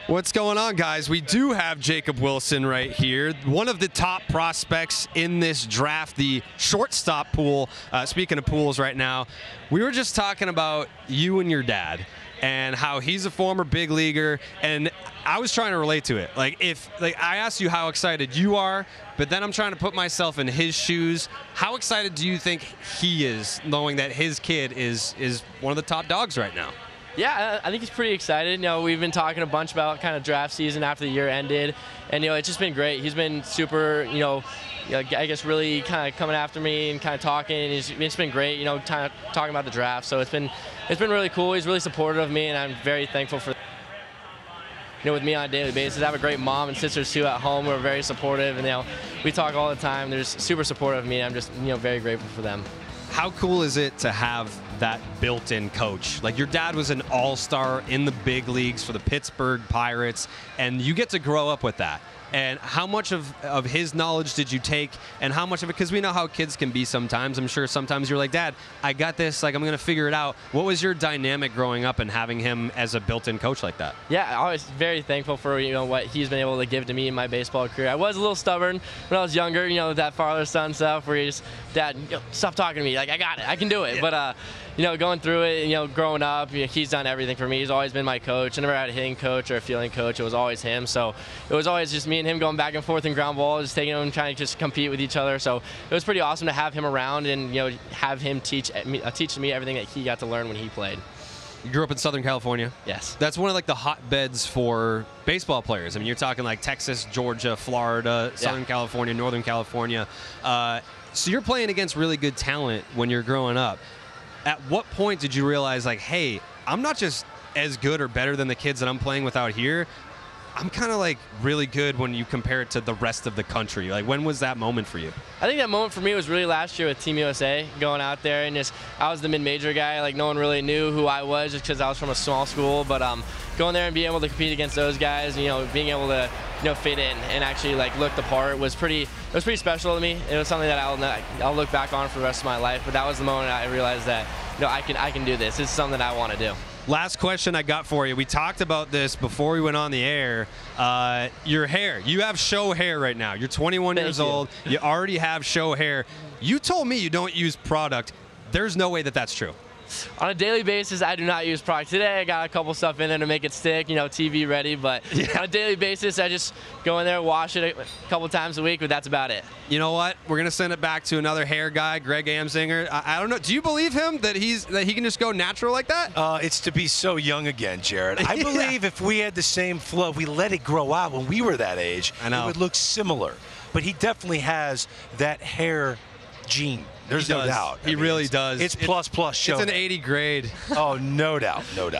What's going on, guys? We do have Jacob Wilson right here, one of the top prospects in this draft, the shortstop pool. Speaking of pools right now, we were just talking about you and your dad and how he's a former big leaguer, and I was trying to relate to it. I asked you how excited you are, but then I'm trying to put myself in his shoes. How excited do you think he is, knowing that his kid is one of the top dogs right now? Yeah, I think he's pretty excited. We've been talking a bunch about kind of draft season after the year ended, and it's just been great. He's been super, I guess really kind of coming after me and kind of talking. And it's been great, kind of talking about the draft. So it's been really cool. He's really supportive of me, and I'm very thankful for with me on a daily basis. I have a great mom and sisters too at home who are very supportive, and we talk all the time. They're super supportive of me, and I'm just very grateful for them. How cool is it to have that built-in coach? Like, your dad was an all-star in the big leagues for the Pittsburgh Pirates, and you get to grow up with that. And how much of his knowledge did you take, and how much of it, because we know how kids can be sometimes. I'm sure sometimes you're like, Dad, I got this, I'm going to figure it out. What was your dynamic growing up and having him as a built-in coach like that? Yeah, I was very thankful for, what he's been able to give to me in my baseball career. I was a little stubborn when I was younger, that father-son stuff where you just, Dad, stop talking to me. Like, I got it. I can do it. Yeah. But, going through it, growing up, he's done everything for me. He's always been my coach. I never had a hitting coach or a fielding coach. It was always him. So it was always just me and him going back and forth in ground ball, just taking him, trying to just compete with each other. So it was pretty awesome to have him around and, have him teach me everything that he got to learn when he played. You grew up in Southern California? Yes. That's one of the hotbeds for baseball players. I mean, you're talking like Texas, Georgia, Florida, Southern California, Northern California. So you're playing against really good talent when you're growing up. At what point did you realize, like, hey, I'm not just as good or better than the kids that I'm playing with out here, I'm kind of really good when you compare it to the rest of the country? Like, when was that moment for you? I think that moment for me was really last year with Team USA, going out there and I was the mid-major guy. No one really knew who I was just because I was from a small school. But going there and being able to compete against those guys, being able to fit in and actually look the part was pretty special to me. It was something that I'll look back on for the rest of my life. But that was the moment I realized that I can do this. This is something that I want to do. Last question I got for you. We talked about this before we went on the air. Your hair. You have show hair right now. You're 21 years old. You already have show hair. You told me you don't use product. There's no way that that's true. On a daily basis, I do not use product. Today, I got a couple stuff in there to make it stick, TV ready. But on a daily basis, I just go in there, wash it a couple times a week, but that's about it. You know what? We're gonna send it back to another hair guy, Greg Amsinger. I don't know. Do you believe him that he can just go natural like that? It's to be so young again, Jared. I believe if we had the same flow, we let it grow out when we were that age, it would look similar. But he definitely has that hair gene. There's no doubt. He really does. It's plus show. It's an 80 grade. Oh, no doubt. No doubt.